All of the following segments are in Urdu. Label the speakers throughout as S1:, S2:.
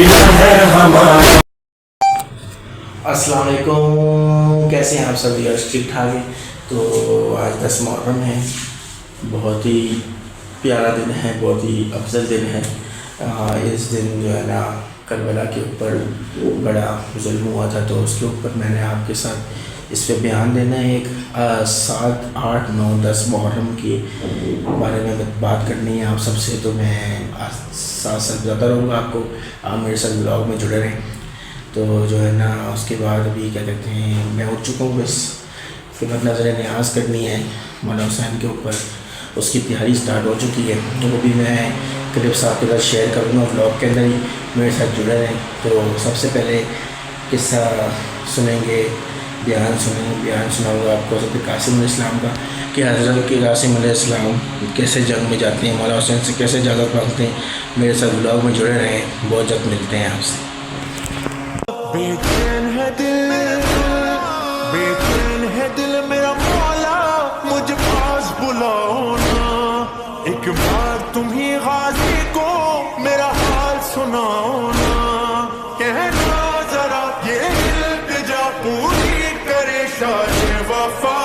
S1: ہے ہمارا۔
S2: السلام علیکم، کیسے ہیں آپ سب؟ ٹھیک ٹھاک ہیں؟ تو آج 10 محرم ہے، بہت ہی پیارا دن ہے، بہت ہی افضل دن ہے۔ اس دن جو ہے نا کربلا کے اوپر بڑا ظلم ہوا تھا، تو اس کے اوپر میں نے آپ کے ساتھ اس پہ بیان دینا ہے۔ ایک 7، 8، 9، 10 محرم کے بارے میں بات کرنی ہے آپ سب سے، تو میں ساتھ ساتھ بتاتا رہوں گا آپ کو، آپ میرے ساتھ بلاگ میں جڑے رہیں۔ تو جو ہے نا اس کے بعد ابھی کیا کہتے ہیں، میں اٹھ چکا ہوں، بس پھر نظر نیاز کرنی ہے مولانا حسین کے اوپر، اس کی تیاری سٹارٹ ہو چکی ہے، تو وہ بھی میں کلپس آپ کے ساتھ شیئر کروں گا بلاگ کے اندر ہی، میرے ساتھ جڑے رہیں۔ تو سب سے پہلے قصہ سنیں گے، بیان سناؤں گا آپ کو حضرت قاسم علیہ السلام کا، کہ حضرت کے قاسم علیہ السلام کیسے جنگ میں جاتے ہیں، مولانا حسین سے کیسے اجازت مانگتے ہیں۔ میرے ساتھ بلاگ میں جڑے رہیں، بہت جلد ملتے ہیں آپ سے۔
S1: بے چین ہے دل، بے چین ہے دل میرا مولا، مجھ پاس بلاؤ نا، ایک بار تم ہی غازی کو میرا حال سناؤ نا، کہنا ذرا یہ التجا پوری کرے شاہ وفا۔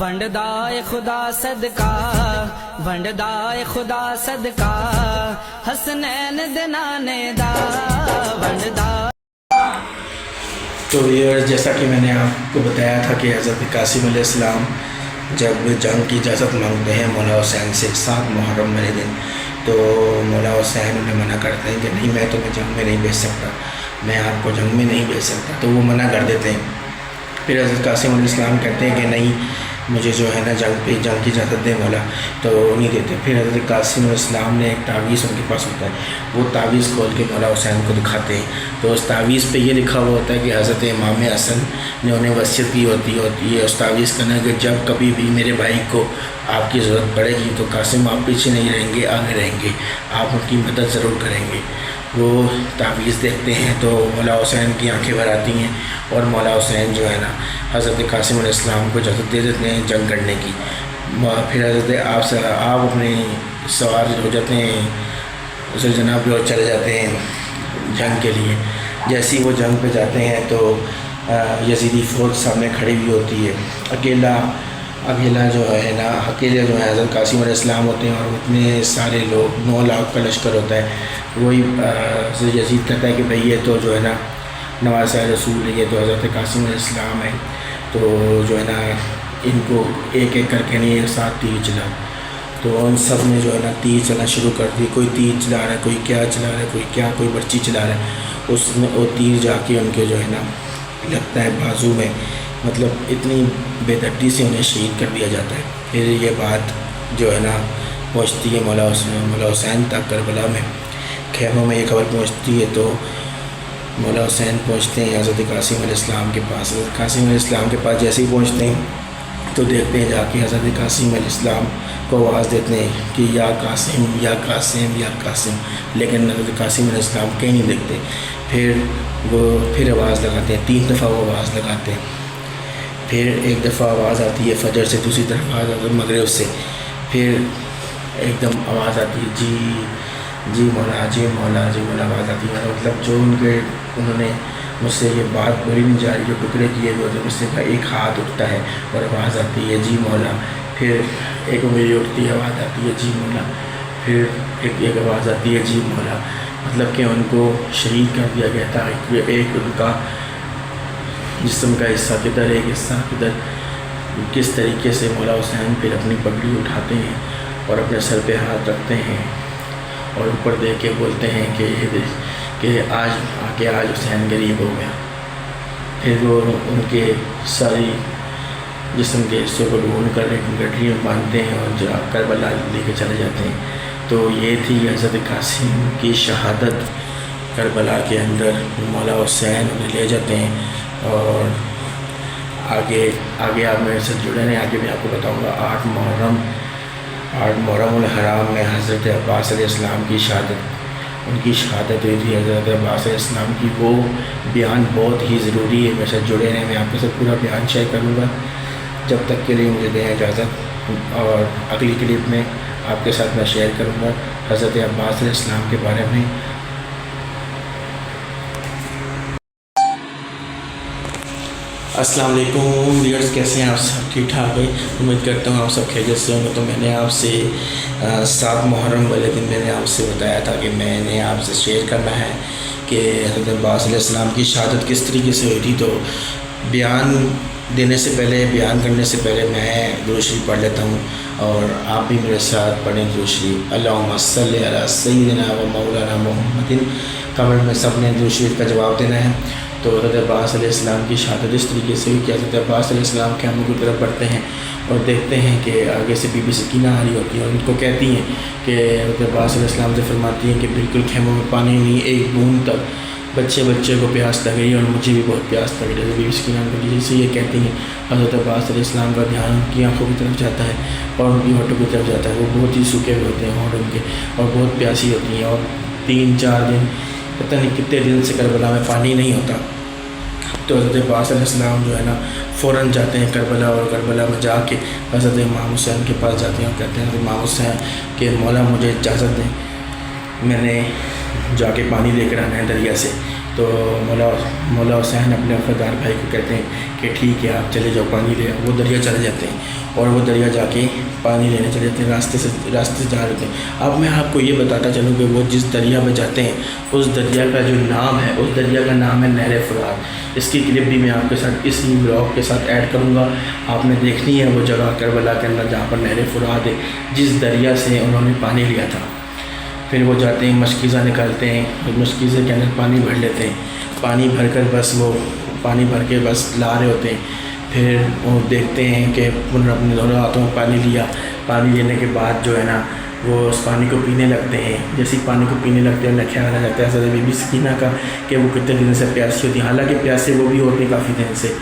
S3: ونڈدائے خدا صدقہ، ونڈدائے خدا صدقہ، حسنین دنانے دا ونڈدا۔
S2: تو جیسا کہ میں نے آپ کو بتایا تھا کہ حضرت قاسم علیہ السلام جب جنگ کی اجازت مانگتے ہیں مولا حسین سے 7 محرم والے دن، تو مولا حسین انہیں منع کرتے ہیں کہ نہیں، میں تمہیں جنگ میں نہیں بھیج سکتا، میں آپ کو جنگ میں نہیں بھیج سکتا، تو وہ منع کر دیتے ہیں۔ پھر حضرت قاسم علیہ السلام کہتے ہیں کہ نہیں، مجھے جو ہے نا جنگ کی اجازت دے مولا، تو نہیں دیتے۔ پھر حضرت قاسم علیہ السلام نے ایک تعویذ ان کے پاس ہوتا ہے، وہ تعویذ کھول کے مولا حسین کو دکھاتے ہیں، تو اس تعویذ پہ یہ لکھا ہوا ہوتا ہے کہ حضرت امام حسن نے انہیں وصیت کی ہوتی ہے اس تعویذ کرنا، کہ جب کبھی بھی میرے بھائی کو آپ کی ضرورت پڑے گی تو قاسم آپ پیچھے نہیں رہیں گے، آگے رہیں گے، آپ ان کی مدد ضرور کریں گے۔ وہ تعویذ دیکھتے ہیں تو مولا حسین کی آنکھیں بھر آتی ہیں، اور مولا حسین جو ہے نا حضرت قاسم علیہ السلام کو اجازت دے دیتے ہیں جنگ کرنے کی۔ پھر حضرت آپ اپنے سوار ہو جاتے ہیں، اسے جناب جو چلے جاتے ہیں جنگ کے لیے۔ جیسے ہی وہ جنگ پہ جاتے ہیں تو یزیدی فوج سامنے کھڑی ہوئی ہوتی ہے، اکیلا جو ہے نا، اکیلے جو ہے حضرت قاسم علیہ السلام ہوتے ہیں، اور اتنے سارے لوگ 9 لاکھ کا لشکر ہوتا ہے۔ وہی یزید کہتا ہے کہ بھئی یہ تو جو ہے نا نواسہ رسول ہے، یہ تو حضرت قاسم علیہ السلام ہے، تو جو ہے نا ان کو ایک ایک کر کے نہیں، ایک ساتھ تیر چلاؤ۔ تو ان سب نے جو ہے نا تیر چلانا شروع کر دی، کوئی تیر چلا رہا ہے، کوئی کیا چلا رہا ہے، کوئی کیا، کوئی برچی چلا رہا ہے، اس میں وہ تیر جا کے ان کے جو ہے نا لگتا ہے بازو میں، مطلب اتنی بے دردی سے انہیں شہید کر دیا جاتا ہے۔ پھر یہ بات جو ہے نا پہنچتی ہے مولا حسین تک، کربلا میں خیموں میں یہ خبر پہنچتی ہے، تو مولا حسین پہنچتے ہیں حضرت قاسم علیہ السلام کے پاس۔ حضرت قاسم علیہ السلام کے پاس جیسے ہی پہنچتے ہیں تو دیکھتے ہیں جا کے حضرت قاسم علیہ السلام کو آواز دیتے ہیں کہ یا قاسم یا قاسم یا قاسم، لیکن حضرت قاسم علیہ السلام کہیں نہیں دیکھتے۔ پھر آواز لگاتے ہیں، 3 دفعہ وہ آواز لگاتے ہیں۔ پھر ایک دفعہ آواز آتی ہے فجر سے، دوسری طرف آواز آتی ہے مغرب سے، پھر ایک دم آواز آتی ہے جی مولا، جی مولا، جی مولا آواز آتی ہے، مطلب جو انہوں نے مجھ سے یہ بات بولی نہیں جا رہی، جو ٹکڑے کیے ہوئے ہوتے، مجھ سے ایک ہاتھ اٹھتا ہے اور آواز آتی ہے جی مولا، پھر ایک انگلی اٹھتی ہے، آواز آتی ہے جی مولا، پھر ایک آواز آتی ہے جی مولا، مطلب کہ ان کو شہید کر دیا گیا تھا۔ ایک ان کا جسم کا حصہ کدھر، ایک حصہ کدھر، کس طریقے سے مولا حسین پھر اپنی پگڑی اٹھاتے ہیں اور اپنے سر پہ ہاتھ رکھتے ہیں اور اوپر دیکھ کے بولتے ہیں کہ آج حسین غریب ہو گیا۔ پھر وہ ان کے ساری جسم کے حصوں کو ڈھونڈ کر ایک گٹری میں باندھتے ہیں اور کربلا لے کے چلے جاتے ہیں۔ تو یہ تھی حضرت قاسم کی شہادت کربلا کے اندر، مولا حسین انہیں لے جاتے ہیں، اور آگے آپ میرے ساتھ جڑے ہیں، آگے میں آپ کو بتاؤں گا۔ 8 محرم الحرام میں حضرت عباس علیہ السلام کی شہادت، ان کی شہادت ہوئی تھی حضرت عباس علیہ السلام کی، وہ بیان بہت ہی ضروری ہے، میرے ساتھ جڑے رہیں، میں آپ کے ساتھ پورا بیان شیئر کروں گا۔ جب تک کے لیے مجھے دیں اجازت، اور اگلی کلپ میں آپ کے ساتھ میں شیئر کروں گا حضرت عباس علیہ السلام کے بارے میں۔ السلام علیکم ویئرز، کیسے ہیں آپ سب؟ ٹھیک ٹھاک ہے، امید کرتا ہوں آپ سب خیریت سے ہوں گے۔ تو میں نے آپ سے 7 محرم والے دن میں نے آپ سے بتایا تھا کہ میں نے آپ سے شیئر کرنا ہے کہ حضرت عباس علیہ السلام کی شہادت کس طریقے سے ہوئی تھی۔ تو بیان دینے سے پہلے، بیان کرنے سے پہلے میں درود شریف پڑھ لیتا ہوں، اور آپ بھی میرے ساتھ پڑھیں درود شریف۔ اللہم صلی علی سیدنا و مولانا محمد۔ کمنٹ میں سب نے درود شریف کا جواب دینا ہے۔ تو حضرت عباس علیہ السلام کی شہادت اس طریقے سے ہوئی کہ حضرت عباس علیہ السلام خیموں کی طرف بڑھتے ہیں اور دیکھتے ہیں کہ آگے سے بی بی سکینہ آ رہی ہوتی ہے، اور ان کو کہتی ہیں کہ حضرت عباس علیہ السلام سے فرماتی ہیں کہ بالکل خیموں میں پانی نہیں، ایک بوند تک، بچے کو پیاس لگ گئی اور مجھے بھی بہت پیاس لگ رہی ہے۔ بی بی سکینہ ان کو جیسے یہ کہتی ہیں، حضرت عباس علیہ السلام کا دھیان ان کی آنکھوں کی طرف جاتا ہے اور ان کی ہونٹوں کی طرف جاتا ہے۔ وہ بہت ہی سوکھے ہوئے ہوتے ہیں ہونٹ ان کے، اور بہت پیاسی ہوتی ہیں، اور 3-4 دن، پتہ نہیں کتنے دن سے کربلا میں پانی نہیں ہوتا۔ تو حضرت عباس علیہ السلام جو ہے نا فوراً جاتے ہیں کربلا، اور کربلا میں جا کے حضرت امام حسین کے پاس جاتے ہیں اور کہتے ہیں حضرت امام حسین کہ مولا مجھے اجازت دیں، میں نے جا کے پانی لے کر آنا ہے دریا سے۔ تو مولا حسین اپنے وفادار بھائی کو کہتے ہیں کہ ٹھیک ہے آپ چلے جاؤ پانی لے آؤ۔ وہ دریا چلے جاتے ہیں اور وہ دریا جا کے پانی لینے چلے جاتے ہیں، راستے سے جا رہے ہیں۔ اب میں آپ کو یہ بتاتا چلوں کہ وہ جس دریا میں جاتے ہیں اس دریا کا جو نام ہے، اس دریا کا نام ہے نہر فرات۔ اس کی کلپ بھی میں آپ کے ساتھ اسی بلاگ کے ساتھ ایڈ کروں گا، آپ نے دیکھنی ہے وہ جگہ کربلا کے اندر جہاں پر نہر فرات ہے، جس دریا سے انہوں نے پانی لیا تھا۔ پھر وہ جاتے ہیں مشکیزہ نکالتے ہیں، مشکیزے کے اندر پانی بھر لیتے ہیں، پانی بھر کر بس وہ پانی بھر کے بس لا رہے ہوتے ہیں۔ پھر وہ دیکھتے ہیں کہ انہوں نے اپنے دونوں ہاتھوں میں پانی لیا، پانی لینے کے بعد جو ہے نا وہ اس پانی کو پینے لگتے ہیں۔ جیسے ہی پانی کو پینے لگتے ہیں انہیں خیال آ جاتا ہے حضرت بی بی سکینہ کا کہ وہ کتنے دن سے پیاسی ہوتی ہیں، حالانکہ پیاسے وہ بھی ہوتے ہیں کافی دن سے،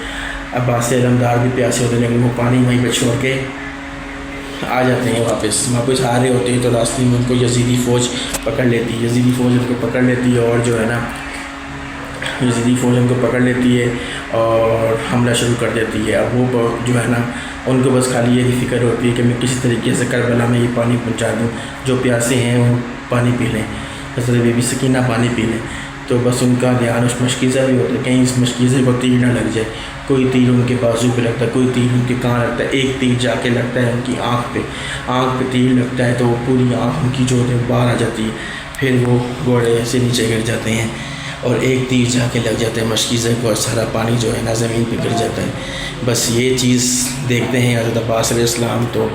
S2: عباس علمدار بھی پیاسے ہوتے ہیں، لیکن وہ پانی وہیں پہ چھوڑ کے آ جاتے ہیں واپس آ رہے ہوتے ہیں۔ تو راستے میں ان کو یزیدی فوج پکڑ لیتی ہے، یزیدی فوج ان کو پکڑ لیتی ہے، اور جو ہے نا یزیدی فوج ان کو پکڑ لیتی ہے اور حملہ شروع کر دیتی ہے۔ اب وہ جو ہے نا ان کو بس خالی یہی فکر ہوتی ہے کہ میں کسی طریقے سے کربلا میں یہ پانی پہنچا دوں، جو پیاسے ہیں وہ پانی پی لیں، حضرت بی بی سکینہ پانی پی لیں۔ تو بس ان کا دھیان اس مشکیزہ بھی ہوتا ہے، کہیں اس مشکیزے کو تیر نہ لگ جائے۔ کوئی تیر ان کے بازو پہ لگتا ہے، کوئی تیر ان کے کہاں لگتا ہے، ایک تیر جا کے لگتا ہے ان کی آنکھ پہ تیر لگتا ہے، تو وہ پوری آنکھ ان کی جو ہے باہر آ جاتی ہے۔ پھر وہ گھوڑے سے نیچے گر جاتے ہیں اور ایک تیر جا کے لگ جاتا ہے مشکیزے کو، اور سارا پانی جو ہے نا زمین پہ گر جاتا ہے۔ بس یہ چیز دیکھتے ہیں حضرت عباس علیہ السلام، تو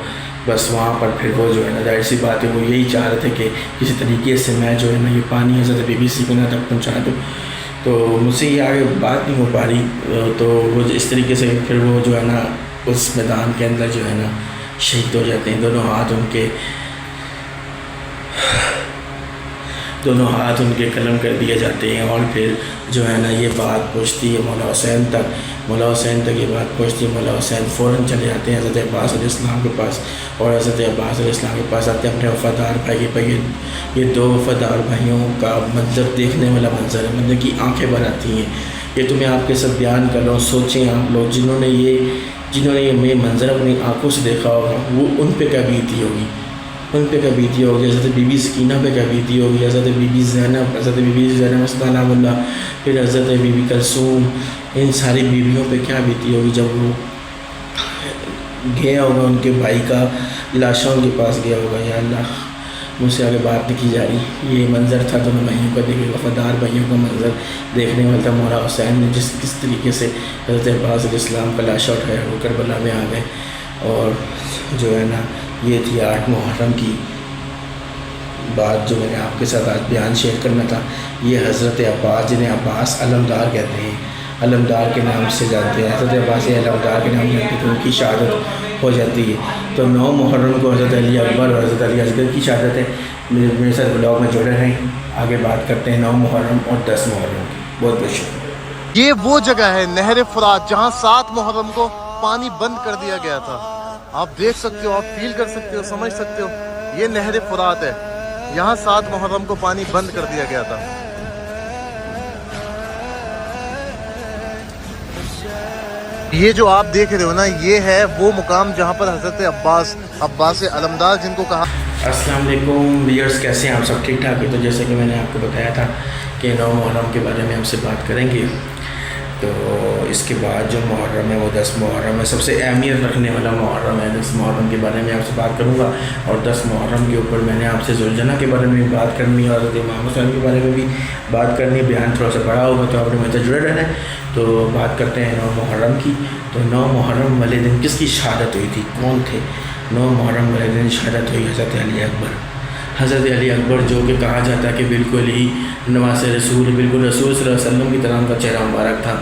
S2: بس وہاں پر پھر وہ جو ہے نا ظاہر سی بات ہے وہ یہی چاہ رہے تھے کہ کسی طریقے سے میں جو ہے نا یہ پانی حضرت بی بی سکینہ تک پہنچا دوں۔ تو مجھ سے یہ آگے بات نہیں ہو پا رہی، تو وہ اس طریقے سے پھر وہ جو ہے نا اس میدان کے اندر جو ہے نا شہید ہو جاتے ہیں۔ دونوں ہاتھ ان کے قلم کر دیے جاتے ہیں، اور پھر جو ہے نا یہ بات پہنچتی ہے مولا حسین تک یہ بات پہنچتی ہے۔ مولا حسین فوراً چلے جاتے ہیں حضرت عباس علیہ السلام کے پاس، اور حضرت عباس علیہ السلام کے پاس آتے ہیں اپنے وفادار بھائی پر۔ یہ 2 وفادار بھائیوں کا منظر دیکھنے والا منظر ہے، منظر کی آنکھیں بھر آتی ہیں۔ یہ تو میں آپ کے ساتھ بیان کر رہا ہوں، سوچیں آپ لوگ جنہوں نے یہ منظر اپنی آنکھوں سے دیکھا ہوگا وہ ان پہ کیا بیتی ہوگی، حضرت بی بی سکینہ پہ کیا بیتی ہوگی، حضرت بی بی زینب سلام اللہ، پھر حضرت بی بی کلثوم، ان ساری بیویوں پہ کیا بیتی ہوگی جب وہ گیا ہوگا ان کے بھائی کا لاشوں کے پاس گیا ہوگا۔ یا اللہ مجھ سے آگے بات نہیں کی جا رہی۔ یہ منظر تھا دونوں بھائیوں کا، دیکھے وفادار بھائیوں کا منظر دیکھنے والا تھا۔ مولا حسین نے کس طریقے سے حضرت عباس علیہ السلام کا لاشا اٹھایا، وہ کربلا میں آ گئے، اور جو ہے نا یہ تھی 8 محرم کی بات جو میں نے آپ کے ساتھ آج بیان شیئر کرنا تھا۔ یہ حضرت عباس، جنہیں عباس علمدار کہتے ہیں، علمدار کے نام سے جانتے ہیں، حضرت عباس علمدار کے نام جانتے ہیں، تو ان کی شہادت ہو جاتی ہے۔ تو 9 محرم کو حضرت علی اکبر اور حضرت علی اصغر کی شہادت ہے۔ میرے ساتھ بلاگ میں جڑے رہیں، آگے بات کرتے ہیں 9 محرم اور 10 محرم کی۔ بہت بہت شکریہ۔
S4: یہ وہ جگہ ہے نہر فرات جہاں 7 محرم کو پانی بند کر دیا گیا تھا۔ آپ دیکھ سکتے ہو، آپ فیل کر سکتے ہو، سمجھ سکتے ہو، یہ نہر فرات ہے، یہاں 7 محرم کو پانی بند کر دیا گیا تھا۔ یہ جو آپ دیکھ رہے ہو نا، یہ ہے وہ مقام جہاں پر حضرت عباس علمدار جن کو کہا.
S2: السلام علیکم ویئرس، کیسے ہیں آپ سب؟ ٹھیک ٹھاک ہے. تو جیسے کہ میں نے آپ کو بتایا تھا کہ 9 محرم کے بارے میں ہم سے بات کریں گے. تو اس کے بعد جو محرم ہے وہ 10 محرم ہے. سب سے اہمیت رکھنے والا محرم ہے. 10 محرم کے بارے میں آپ سے بات کروں گا، اور 10 محرم کے اوپر میں نے آپ سے ذوالجناح کے بارے میں بھی بات کرنی ہے، اور حضرت امام حسین کے بارے میں بھی بات کرنی ہے. بیان تھوڑا سا بڑا ہوگا تو آپ نے مجھے جڑے رہنا ہے. تو بات کرتے ہیں 9 محرم کی. تو 9 محرم والے دن کس کی شہادت ہوئی تھی؟ کون تھے؟ 9 محرم والے دن شہادت ہوئی حضرت علی اکبر. حضرت علی اکبر جو کہ کہا جاتا ہے کہ بالکل ہی نواز رسول، بالکل رسول صلی اللہ علیہ وسلم کی طرح ان کا چہرہ مبارک تھا،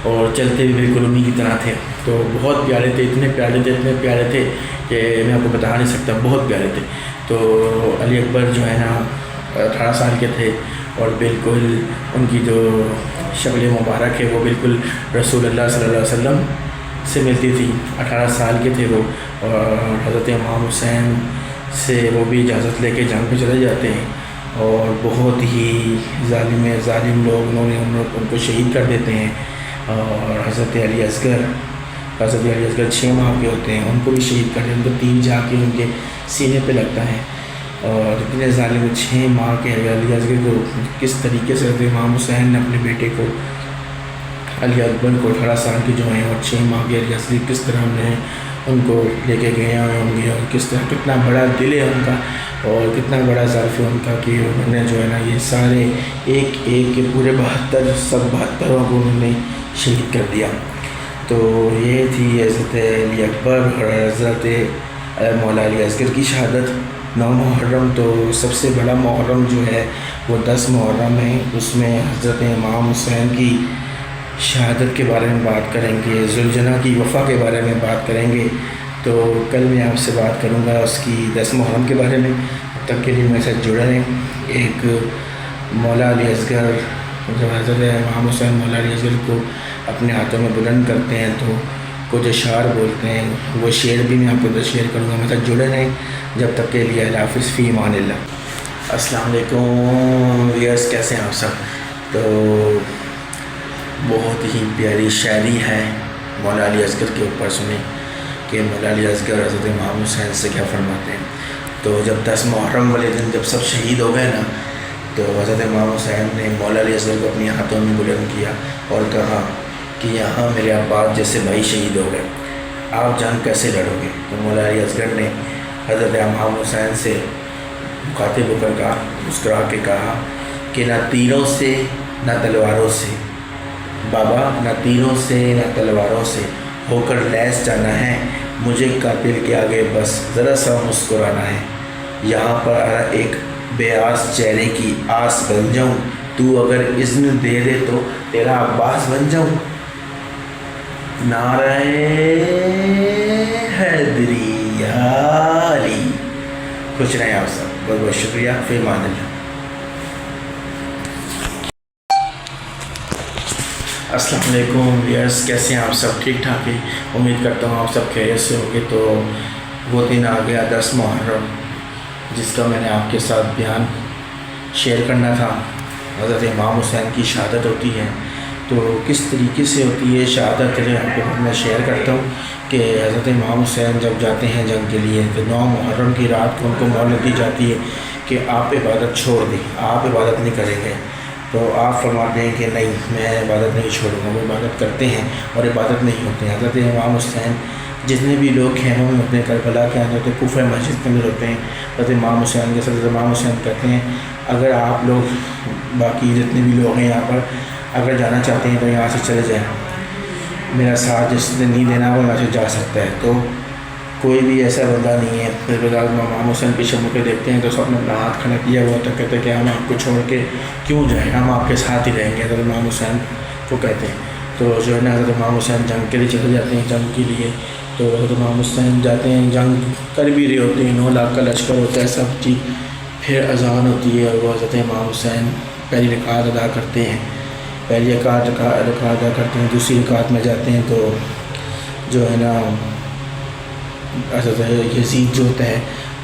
S2: اور چلتے بھی بالکل انہی کی طرح تھے. تو بہت پیارے تھے، اتنے پیارے تھے کہ میں آپ کو بتا نہیں سکتا، بہت پیارے تھے. تو علی اکبر جو ہے نا 18 سال کے تھے، اور بالکل ان کی جو شکل مبارک ہے وہ بالکل رسول اللہ صلی اللہ علیہ وسلم سے ملتی تھی. 18 سال کے تھے وہ، اور حضرت امام حسین سے وہ بھی اجازت لے کے جنگ پہ چلے جاتے ہیں، اور بہت ہی ظالم لوگ انہوں نے ان کو شہید کر دیتے ہیں. اور حضرت علی اصغر 6 ماہ کے ہوتے ہیں، ان کو بھی شہید کر دیتے ہیں. ان کو تیر جا کے ان کے سینے پہ لگتا ہے. اور اتنے ظالم 6 ماہ کے علی اصغر کو کس طریقے سے حضرت امام حسین نے اپنے بیٹے کو علی اکبر کو 18 سال کی جو ہیں اور 6 ماہ کے علی اصغر کس طرح نے ان کو لے کے گئے ہوں گے، اور کس طرح کتنا بڑا دل ہے ان کا، اور کتنا بڑا ظرف ہے ان کا کہ انہوں نے جو ہے نا یہ سارے ایک کے پورے 72 کو انہوں نے شہید کر دیا. تو یہ تھی حضرت علی اکبر اور حضرت مولا علی اصغر کی شہادت. 9 محرم تو سب سے بڑا محرم جو ہے وہ 10 محرم ہے. اس میں حضرت امام حسین کی شہادت کے بارے میں بات کریں گے، ذوالجناح کی وفا کے بارے میں بات کریں گے. تو کل میں آپ سے بات کروں گا اس کی 10 محرم کے بارے میں. تب کے لیے میرے ساتھ جڑے رہیں. ایک مولا علی اصغر، جب حضرت امام حسین مولا علی اصغر کو اپنے ہاتھوں میں بلند کرتے ہیں تو کچھ اشعار بولتے ہیں، وہ شعر بھی میں آپ کو شیئر کروں گا. میرے ساتھ جڑے رہیں. جب تک کے لیے اللہ حافظ، فی امان اللہ. السلام علیکم ویئرس، کیسے ہیں آپ سب؟ تو بہت ہی پیاری شاعری ہے مولا علی اصغر کے اوپر. سنیں کہ مولا علی اصغر حضرت امام حسین سے کیا فرماتے ہیں. تو جب 10 محرم والے دن جب سب شہید ہو گئے نا، تو حضرت امام حسین نے مولا علی اصغر کو اپنی ہاتھوں میں بلند کیا اور کہا کہ یہاں میرے عباس جیسے بھائی شہید ہو گئے، آپ جنگ کیسے لڑو گے؟ تو مولا علی اصغر نے حضرت امام حسین سے مخاطب ہو کر کہا، مسکرا کے کہا کہ نہ تیروں سے نہ تلواروں سے بابا، نہ تیروں سے نہ تلواروں سے ہو کر لیس جانا ہے، مجھے قاتل کے آگے بس ذرا سا مسکرانا ہے. یہاں پر ایک بے آس چہرے کی آس بن جاؤں، تو اگر اذن دے دے تو تیرا عباس بن جاؤں. نعرہ حیدری یا علی. خوش رہیں آپ سب. بہت بہت شکریہ. فی امان اللہ. السلام علیکم ویئرس، کیسے ہیں آپ سب؟ ٹھیک ٹھاک ہے. امید کرتا ہوں آپ سب خیریت سے ہوں گے. تو وہ دن آ گیا 10 محرم، جس کا میں نے آپ کے ساتھ بیان شیئر کرنا تھا. حضرت امام حسین کی شہادت ہوتی ہے. تو کس طریقے سے ہوتی ہے شہادت، آپ کو میں شیئر کرتا ہوں کہ حضرت امام حسین جب جاتے ہیں جنگ کے لیے تو 9 محرم کی رات کو ان کو مہلت دی جاتی ہے کہ آپ عبادت چھوڑ دیں، آپ عبادت نہیں کریں گے. تو آپ فرماتے ہیں کہ نہیں، میں عبادت نہیں چھوڑوں گا. وہ عبادت کرتے ہیں اور عبادت نہیں ہوتے ہیں. حضرت امام حسین جتنے بھی لوگ خیموں میں ہوتے ہیں، کربلا کے اندر ہوتے ہیں، کوفہ مسجد کے اندر ہوتے ہیں، حضرت امام حسین کے ساتھ حضرت امام حسین کہتے ہیں اگر آپ لوگ باقی جتنے بھی لوگ ہیں یہاں پر اگر جانا چاہتے ہیں تو یہاں سے چلے جائیں، میرا ساتھ جس نے نہیں دینا وہ یہاں سے جا سکتا ہے. تو کوئی بھی ایسا بندہ نہیں ہے. پھر امام حسین پیچھے مڑ کے دیکھتے ہیں تو سب نے اپنا ہاتھ کھڑا کیا ہوا تو کہتے ہیں کہ ہم آپ کو چھوڑ کے کیوں جائیں، ہم آپ کے ساتھ ہی رہیں گے. حضرت امام حسین کو کہتے ہیں. تو جو ہے نا حضرت امام حسین جنگ کے لیے چلے جاتے ہیں. جنگ کے لیے تو حضرت امام حسین جاتے ہیں، جنگ کر بھی رہے ہوتے ہیں، 9 لاکھ کا لشکر ہوتا ہے سب چیز. پھر اذان ہوتی ہے اور وہ حضرت امام حسین پہلی رکعت ادا کرتے ہیں. پہلی رکعت ادا کرتے ہیں. دوسری رکعت میں جاتے ہیں تو جو ہے نا حضرت یزید جو ہوتا ہے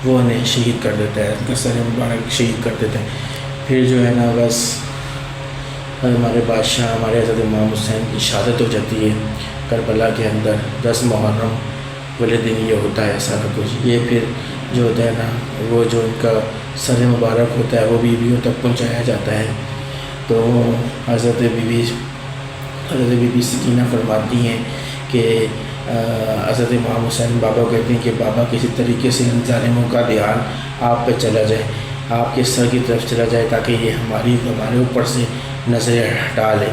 S2: وہ انہیں شہید کر دیتا ہے، ان کا سر مبارک شہید کر دیتا ہے. پھر جو ہے نا بس ہمارے بادشاہ ہمارے حضرت امام حسین کی شہادت ہو جاتی ہے. کربلا کے اندر 10 محرم والے دن یہ ہوتا ہے سارا کچھ. یہ پھر جو ہوتا ہے نا وہ جو ان کا سر مبارک ہوتا ہے وہ بیویوں تک پہنچایا جاتا ہے. تو حضرت بی بی سکینہ فرماتی ہیں کہ حضرت امام حسین بابا کہتے ہیں کہ بابا کسی طریقے سے ان ظالموں کا دھیان آپ پہ چلا جائے، آپ کے سر کی طرف چلا جائے تاکہ یہ ہمارے اوپر سے نظریں ہٹا لے.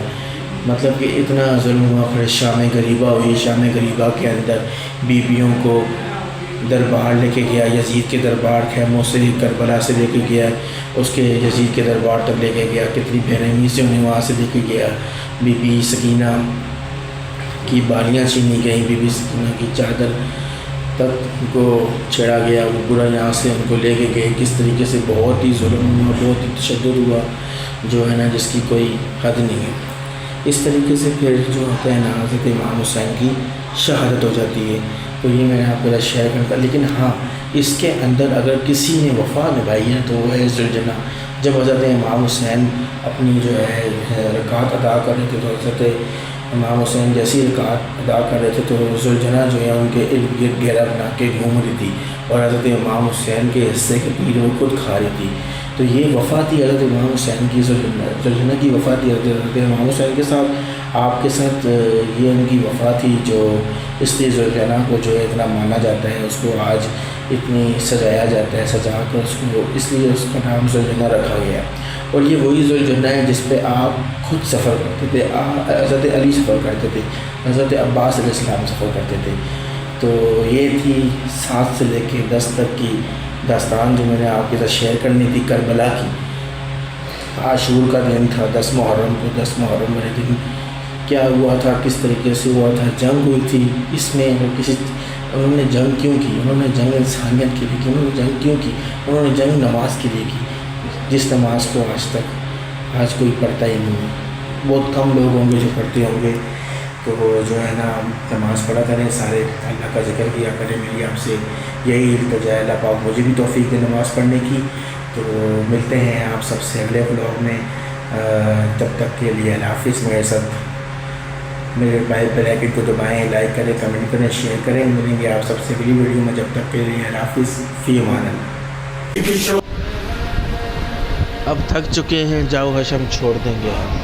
S2: مطلب کہ اتنا ظلم ہوا. پھر شام غریبہ ہوئی. شام غریبہ کے اندر بیویوں کو دربار لے کے گیا، یزید کے دربار خیموں سے کربلا سے لے کے گیا، اس کے یزید کے دربار تک لے کے گیا. کتنی بےرحمی سے انہیں وہاں سے لے کے گیا. بی بی سکینہ کی بالیاں چھینی گئیں، بی بی سکینہ کی چادر تک کو چھیڑا گیا. وہ برا یہاں سے ان کو لے کے گئے. کس طریقے سے بہت ہی ظلم ہوا، بہت ہی تشدد ہوا جو ہے نا جس کی کوئی حد نہیں ہے. اس طریقے سے پھر جو ہوتا ہے نا حضرت امام حسین کی شہادت ہو جاتی ہے. تو یہ میں نے آپ کے ساتھ شیئر کرتا. لیکن ہاں اس کے اندر اگر کسی نے وفا نبھائی ہے تو وہ ہے ذوالجنہ. جب حضرت امام حسین اپنی جو ہے رکعت ادا کر رہے تھے تو حضرت امام حسین جیسی رکعت ادا کر رہے تھے تو ذوالجنہ جو ہے ان کے ارد گرد گھیرا بنا کے گھوم رہی تھی اور حضرت امام حسین کے حصے کے پیر وہ خود کھا رہی تھی. تو یہ وفا تھی حضرت امام حسین کی. ذوالجنہ کی وفا تھی حضرت امام حسین کے ساتھ. آپ کے ساتھ یہ ان کی وفا تھی جو اس لیے ذوالجنہ کو جو ہے اتنا مانا جاتا ہے، اس کو آج اتنی سجایا جاتا ہے، سجا کر اس کو اس لیے اس کا نام ذوالجنہ رکھا گیا ہے. اور یہ وہی ذوالجنہ ہے جس پہ آپ خود سفر کرتے تھے. حضرت علی سفر کرتے تھے، حضرت عباس علیہ السلام سفر کرتے تھے. تو یہ تھی 7 سے لے کے 10 تک کی داستان جو میں نے آپ کے ساتھ شیئر کرنی تھی کربلا کی. عاشور کا دن تھا 10 محرم کو. 10 محرم والے دن کیا ہوا تھا، کس طریقے سے ہوا تھا. جنگ ہوئی تھی. اس میں انہوں نے جنگ کیوں کی؟ انہوں نے جنگ انسانیت کے لیے کی. انہوں نے جنگ کیوں کی؟ انہوں نے جنگ نماز کے لیے کی، جس نماز کو آج کوئی پڑھتا ہی نہیں ہے. بہت کم لوگ ہوں گے جو پڑھتے ہوں گے. تو وہ جو ہے نا نماز پڑھا کریں، سارے اللہ کا ذکر کیا کریں. میری آپ سے یہی التجا ہے، اللہ پاک مجھے بھی توفیق دے نماز پڑھنے کی. تو ملتے ہیں آپ سب سے اگلے ولاگ میں. تب تک کے لیے اللہ حافظ. میرے ساتھ میرے بیل آئکن کو دبائیں، لائک کریں، کمنٹ کریں، شیئر کریں. ملیں گے آپ سب سے اگلی ویڈیو میں. جب تک کے لیے اللہ حافظ. فی امان اللہ. اب تھک چکے ہیں، جاؤ حشم چھوڑ دیں گے ہم.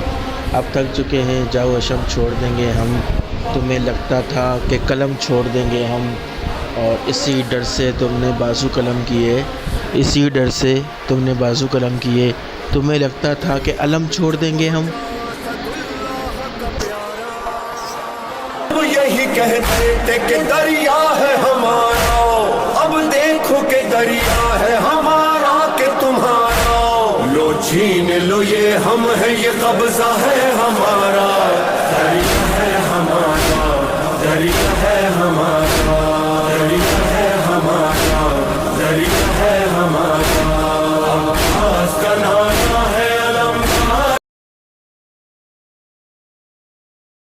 S2: اب تھک چکے ہیں، جاؤ حشم چھوڑ دیں گے ہم. تمہیں لگتا تھا کہ قلم چھوڑ دیں گے ہم، اور اسی ڈر سے تم نے بازو قلم کیے. اسی ڈر سے تم نے بازو قلم کیے. تمہیں لگتا تھا کہ علم چھوڑ دیں گے ہم.
S1: یہی کہتے تھے کہ دریا ہے ہمارا، اب دیکھو کہ دریا ہے ہمارا کہ تمہارا. لو چھین لو یہ ہم ہے، یہ قبضہ ہے ہمارا. دریا ہے ہمارا، دریا ہے ہمارا.